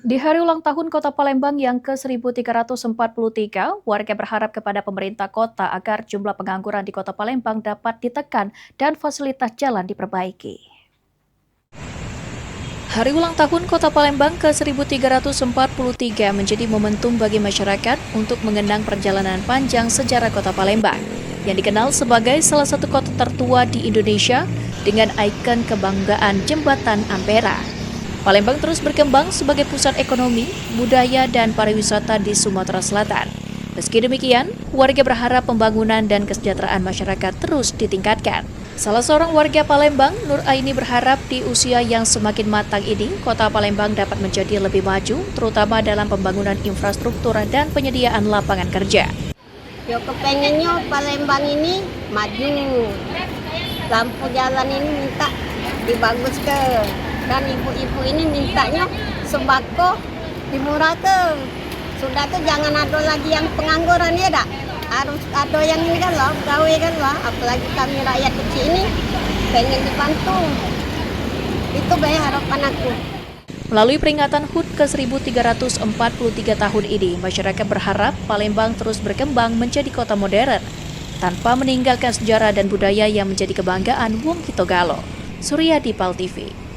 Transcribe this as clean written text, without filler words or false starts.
Di hari ulang tahun Kota Palembang yang ke-1343, warga berharap kepada pemerintah kota agar jumlah pengangguran di Kota Palembang dapat ditekan dan fasilitas jalan diperbaiki. Hari ulang tahun Kota Palembang ke-1343 menjadi momentum bagi masyarakat untuk mengenang perjalanan panjang sejarah Kota Palembang, yang dikenal sebagai salah satu kota tertua di Indonesia dengan ikon kebanggaan Jembatan Ampera. Palembang terus berkembang sebagai pusat ekonomi, budaya, dan pariwisata di Sumatera Selatan. Meski demikian, warga berharap pembangunan dan kesejahteraan masyarakat terus ditingkatkan. Salah seorang warga Palembang, Nur Aini, berharap di usia yang semakin matang ini, Kota Palembang dapat menjadi lebih maju, terutama dalam pembangunan infrastruktur dan penyediaan lapangan kerja. Yo kepengennya Palembang ini maju, lampu jalan ini minta dibaguskan, dan ibu-ibu ini mintanya sembako dimurahkan. Sudah tuh jangan ada lagi yang pengangguran ya dak. Harus ada yang ini kan lah, gawe kan lah. Apalagi kami rakyat kecil ini pengen dibantu. Itu banyak harapan aku. Melalui peringatan HUT ke-1343 tahun ini, masyarakat berharap Palembang terus berkembang menjadi kota modern, tanpa meninggalkan sejarah dan budaya yang menjadi kebanggaan Wong Kitogalo. Suryadi, PAL TV.